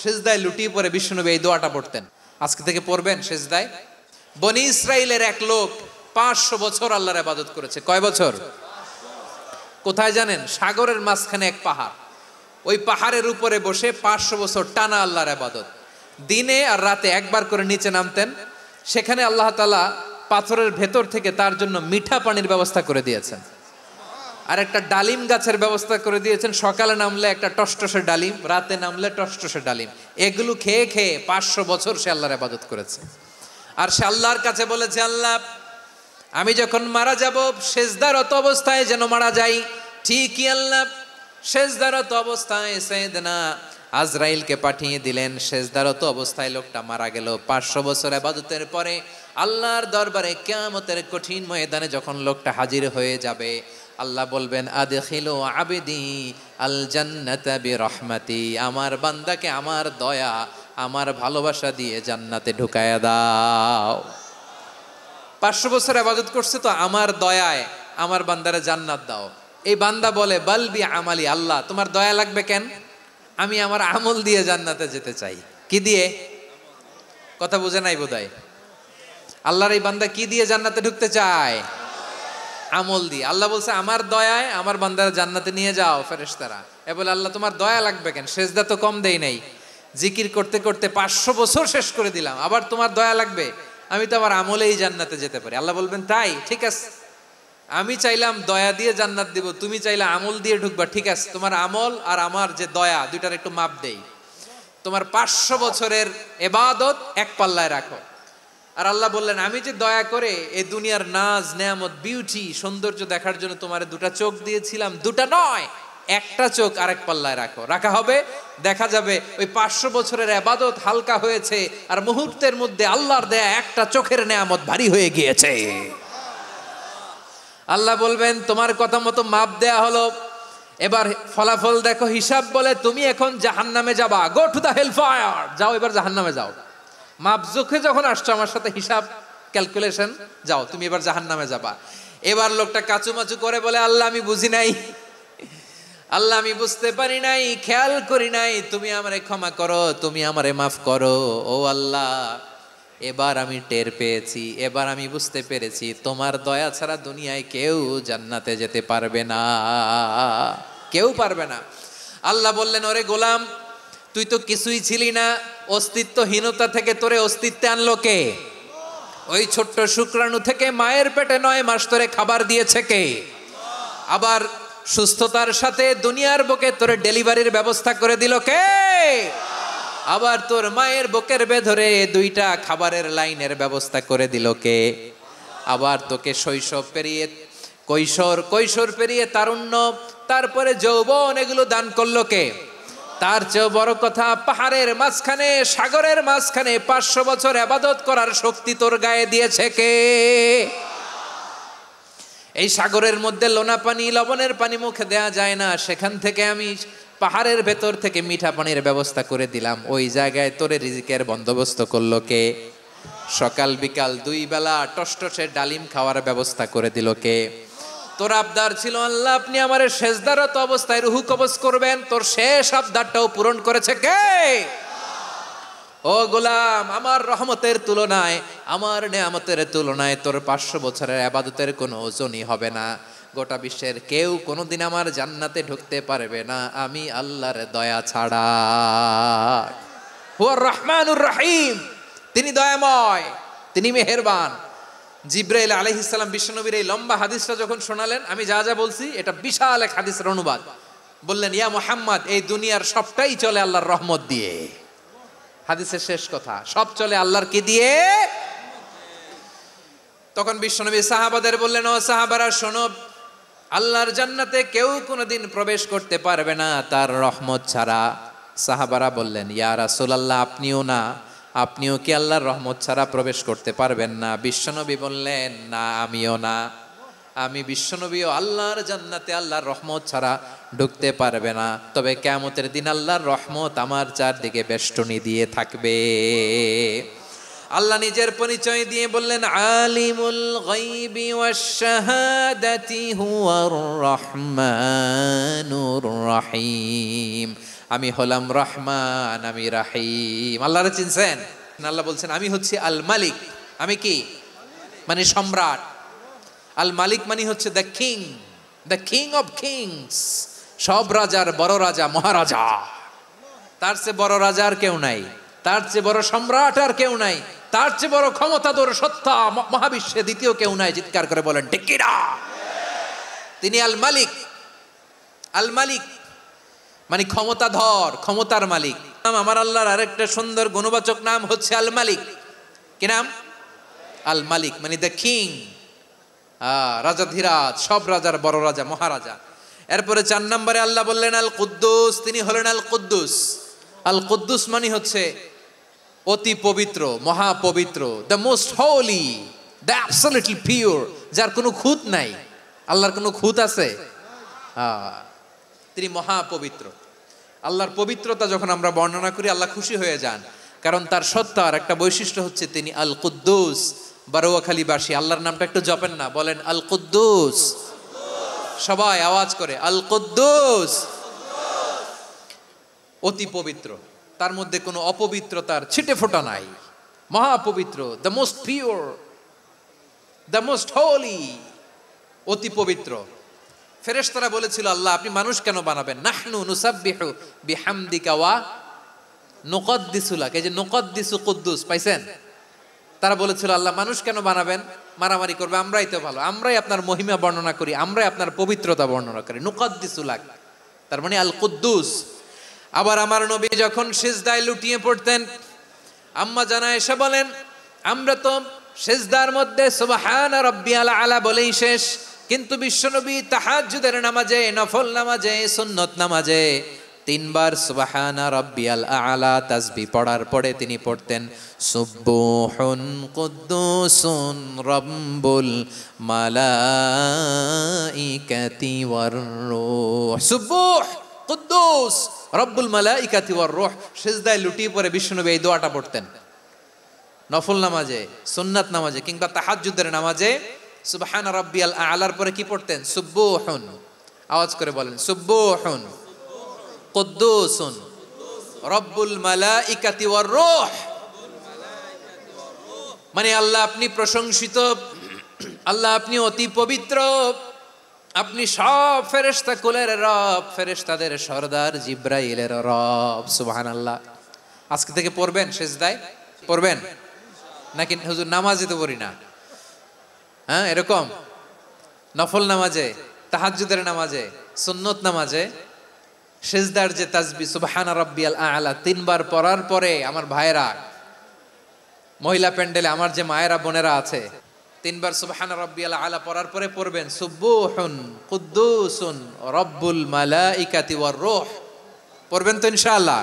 সিজদায় লুটিয়ে পড়ে বিশ্বনবী এই দোয়াটা পড়তেন। আজকে থেকে পড়বেন সিজদায়। বনি ইসরাইলের এক লোক 500 বছর আল্লাহর ইবাদত করেছে। কয় বছর? কোথায় জানেন? সাগরের মাঝখানে এক পাহাড়, ওই পাহাড়ের উপরে বসে 500 বছর টানা আল্লাহর ইবাদত। দিনে আর রাতে একবার করে নিচে নামতেন। সেখানে আল্লাহ তাআলা পাথরের ভেতর থেকে তার জন্য মিঠা পানির ব্যবস্থা করে দিয়েছেন, আর একটা ডালিম গাছের ব্যবস্থা করে দিয়েছেন। সকালে নামলে একটা টসটসে ডালিম, রাতে নামলে টসটসে ডালিম। এগুলো খেয়ে খেয়ে 500 বছর সে আল্লাহর ইবাদত করেছে। আর সে আল্লাহর কাছে বলেছে, আল্লাহ আমি যখন মারা যাব সেজদারত অবস্থায় যেন মারা যাই। ঠিকই আল্লাহ সেজদারত অবস্থায় সাইয়েদনা আজরাইলকে পাঠিয়ে দিলেন। সেজদারত অবস্থায় লোকটা মারা গেল। 500 বছর ইবাদতের পরে আল্লাহর দরবারে কিয়ামতের কঠিন ময়দানে যখন লোকটা হাজির হয়ে যাবে, আল্লাহ বলবেন আদখিলু আবদি আল জান্নাতা বিরহমাতি, আমার বান্দাকে আমার দয়া আমার ভালোবাসা দিয়ে জান্নাতে ঢুকায়া দাও। 500 বছর ইবাদত করছে তো আমার দয়ায় আমার বান্দারে জান্নাত দাও। এই বান্দা বলে বালবি আমালি, আল্লাহ তোমার দয়া লাগবে কেন? আমি আমার আমল দিয়ে জান্নাতে যেতে চাই। কি দিয়ে? কথা বুঝে নাই বোধহয়। আল্লাহর এই বান্দা কি দিয়ে জান্নাতে ঢুকতে চায়? আমল দিয়ে। আল্লাহ বলছে আমার দয়ায় আমার বান্দারা জান্নাতে নিয়ে যাও ফেরেশতারা। এ বলে আল্লাহ তোমার দয়া লাগবে কেন? সেজদা তো কম দেই নাই, জিকির করতে করতে 500 বছর শেষ করে দিলাম, আবার তোমার দয়া লাগবে? আমি তো আমার আমলেই জান্নাতে যেতে পারি। আল্লাহ বলবেন তাই, ঠিক আছে, আমি চাইলাম দয়া দিয়ে জান্নাত দিব, তুমি চাইলে আমল দিয়ে ঢুকবা, ঠিক আছে, তোমার আমল আর আমার যে দয়া দুইটার একটু মাপ দেই। তোমার 500 বছরের ইবাদত এক পাল্লায় রাখো। আর আল্লাহ বললেন আমি যে দয়া করে এই দুনিয়ার নাজ নেয়ামত বিউটি সৌন্দর্য দেখার জন্য তোমার দুটা চোখ দিয়েছিলাম, দুটা নয় একটা চোখ আরেক পাল্লায় রাখো। রাখা হবে, দেখা যাবে ওই 500 বছরের ইবাদত হালকা হয়েছে আর মুহূর্তের মধ্যে আল্লাহর দেয়া একটা চোখের নেয়ামত ভারী হয়ে গিয়েছে। আল্লাহ বলবেন তোমার কথা মতো মাপ দেয়া হলো, এবার ফলাফল দেখো, হিসাব বলে তুমি এখন জাহান্নামে যাবা, go to the hell fire, যাও এবার জাহান্নামে যাও। মাপ জোখে যখন আসছো আমার সাথে হিসাব ক্যালকুলেশন, যাও তুমি এবার জাহান্নামে যাবা। এবার লোকটা কাচুমাচু করে বলে আল্লাহ আমি বুঝি নাই, আল্লাহ আমি বুঝতে পারি নাই, খেয়াল করি নাই, তুমি আমারে ক্ষমা করো, তুমি আমারে মাফ করো। ও আল্লাহ এবার আমি টের পেয়েছি, এবার আমি বুঝতে পেরেছি তোমার দয়া ছাড়া দুনিয়ায় কেউ জান্নাতে যেতে পারবে না, কেউ পারবে না। আল্লাহ বললেন ওরে গোলাম তুই তো কিছুই ছিলি না, অস্তিত্বহীনতা থেকে তোরে অস্তিত্বে আনলো কে? ওই ছোট্ট শুক্রাণু থেকে মায়ের পেটে 9 মাস ধরে খাবার দিয়েছে কে? আবার সুস্থতার সাথে দুনিয়ার বুকে তোরে ডেলিভারির ব্যবস্থা করে দিল কে? আবার তোর মায়ের বুকের ভেতরে 2টা খাবারের লাইনের ব্যবস্থা করে দিল কে? আবার তোকে শৈশব পেরিয়ে কৈশোর পেরিয়ে তারুণ্য, তারপরে যৌবন, এগুলো দান করলো কে? তার চেয়ে বড় কথা, পাহাড়ের মাঝখানে সাগরের মাঝখানে 500 বছর ইবাদত করার শক্তি তোর গায়ে দিয়েছে কে? এই সাগরের মধ্যে লোনা পানি লবণের পানি মুখে দেয়া যায় না, সেখান থেকে আমি পাহাড়ের ভেতর থেকে মিঠা পানির ব্যবস্থা করে দিলাম, ওই জায়গায় তোরে রিজিকের বন্দোবস্ত করলো কে? সকাল বিকাল 2 বেলা টসটসে ডালিম খাওয়ার ব্যবস্থা করে দিল কে? তোর আবদার ছিল আল্লাহ আপনি আমারে সেজদারত অবস্থায় রুহু কবজ করবেন, তোর শেষ আবদারটাও পূরণ করেছে কে? ও গোলাম আমার রহমতের তুলনায়, আমার নেয়ামতের তুলনায় তোর 500 বছরের ইবাদতের কোনো ওজনই হবে না। গোটা বিশ্বের কেউ কোনোদিন আমার জান্নাতে ঢুকতে পারবে না আমি আল্লাহর দয়া ছাড়া। হুয়ার রহমানুর রহিম, তিনি দয়াময়, তিনি মেহেরবান। জিব্রাইল আলাইহিস সালাম বিশ্বনবীর এই লম্বা হাদিসটা যখন শোনালেন, আমি যা যা বলছি এটা বিশাল এক হাদিসের অনুবাদ, বললেন ইয়া মুহাম্মদ এই দুনিয়ার সবটাই চলে আল্লাহর রহমত দিয়ে। হাদিসের শেষ কথা, সব চলে আল্লাহর কি দিয়ে? তখন বিশ্বনবী সাহাবাদের বললেন ও সাহাবারা শোনো, আল্লাহর জান্নাতে কেউ কোনোদিন প্রবেশ করতে পারবে না তার রহমত ছাড়া। সাহাবারা বললেন ইয়া রাসূলুল্লাহ আপনিও না, আপনিও কি আল্লাহর রহমত ছাড়া প্রবেশ করতে পারবেন না? বিশ্বনবী বললেন না আমিও না, আমি বিশ্বনবীও আল্লাহর জান্নাতে আল্লাহর রহমত ছাড়া ঢুকতে পারবে না, তবে কিয়ামতের দিন আল্লাহর রহমত আমার চারদিকে বেষ্টনী দিয়ে থাকবে। আল্লাহ নিজের পরিচয় দিয়ে বললেন আলিমুল গায়বি ওয়াশ শাহাদাতি হুয়ার রহমানুর রহিম। আমি হলাম রহমান, আমি রাহিম। আল্লাহরে চিনছেন? আল্লাহ বলছেন আমি হচ্ছি আল মালিক। আমি কি? মানে সম্রাট। আল মালিক মানে হচ্ছে দ্য কিং অফ কিংস। সব রাজার বড় রাজা, মহারাজা। তার চেয়ে বড় রাজা আর কেউ নাই, তার চেয়ে বড় সম্রাট আর কেউ নাই, তার চেয়ে বড় ক্ষমতাধর সত্তা মহাবিশ্বে দ্বিতীয় কেউ নাই। চিৎকার করে বলেন ঠিক কিনা? তিনি আল মালিক। আল মালিক মানে ক্ষমতাধর, ক্ষমতার মালিক। আমার আল্লাহর আরেকটা সুন্দর গুণবাচক নাম হচ্ছে আল মালিক। কি নাম? আল মালিক মানে দ্য কিং, রাজাধিরাজ, সব রাজার বড় রাজা, মহারাজা। এরপরে 4 নম্বরে আল্লাহ বললেন আল কুদ্দুস। তিনি হলেন আল কুদ্দুস। আল কুদ্দুস মানে হচ্ছে অতি পবিত্র, মহাপবিত্র, the most holy, the absolutely pure, যার কোনো খুঁত নাই। আল্লাহর কোনো খুঁত আছে? তিনি মহাপবিত্র। আল্লাহর পবিত্রতা যখন আমরা বর্ণনা করি আল্লাহ খুশি হয়ে যান, কারণ তার সত্তার একটা বৈশিষ্ট্য হচ্ছে তিনি আল কুদ্দুস। বারোয়াখালীবাসী আল্লাহর নামটা একটু জপেন না, বলেন আল কুদ্দুস। সবাই আওয়াজ করে আল কুদ্দুস। অতি পবিত্র, তার মধ্যে কোনো অপবিত্রতার ছিটে ফোঁটা নাই। মহাপবিত্র, the most pure, the most holy, অতি পবিত্র। ফেরেশতারা বলেছিল আল্লাহ আপনি মানুষ কেন বানাবেন? নাহনু নুসাব্বিহু বিহামদিকা ওয়া নুকদ্দিসু লাক। এই যে নুকদ্দিসু কুদ্দুস পাইছেন? তারা বলেছিল আল্লাহ মানুষ কেন বানাবেন? মারামারি করবে, আমরাই তো ভালো, আমরাই আপনার মহিমা বর্ণনা করি, আমরাই আপনার পবিত্রতা বর্ণনা করি। নুকদ্দিসু লাক তার মানে আল কুদ্দুস। আবার আমার নবী যখন সিজদায় লুটিয়ে পড়তেন, আম্মা জানা এসে বলেন আমরা তো সিজদার মধ্যে সুবহানা রাব্বিয়াল আলা বলেই শেষ, কিন্তু বিশ্বনবী তাহাজ্জুদের নামাজে, নফল নামাজে, সুন্নত নামাজে 3 বার সুবহানা রাব্বিয়াল আলা তাসবিহ পড়ার পরে তিনি পড়তেন সুবহুন কুদ্দুসুন রাব্বুল মালাইকাতি ওয়ার রূহ। সুবহ কুদ্দুস রব্বুল মালাইকাতি ওয়ার রূহ। সিজদায় লুটিয়ে পড়ে বিশ্বনবী এই দোয়াটা পড়তেন। নফল নামাজে, সুন্নাত নামাজে কিংবা তাহাজ্জুদের নামাজে সুবহানা রাব্বিয়াল আলার পরে কি পড়তেন? সুবহুন। আওয়াজ করে বলেন সুবহুন কুদ্দুসুন রব্বুল মালাইকাতি ওয়ার রূহ। মানে আল্লাহ আপনি প্রশংসিত, আল্লাহ আপনি অতি পবিত্র, আপনি সব ফেরেশতা কুলের রব, ফেরেশতাদের সরদার জিব্রাইলের রব। সুবহানাল্লাহ। আজকে থেকে পড়বেন, সিজদায় পড়বেন নাকি হুজুর নামাজে তো পড়ি না? হ্যাঁ, এরকম নফল নামাজে, তাহাজ্জুদের নামাজে, সুন্নত নামাজে সিজদার যে তাসবিহ সুবহানা রাব্বিয়াল আলা 3 বার পড়ার পরে আমার ভাইরা, মহিলা প্যান্ডেলে আমার যে মায়েরা বোনেরা আছে, 3 বার সুবহানা রাব্বিয়াল আলা পড়ার পরে পড়বেন সুবহুন কুদ্দুসুন রব্বুল মালাইকাতি ওয়ার রূহ। পড়বেন তো ইনশাআল্লাহ?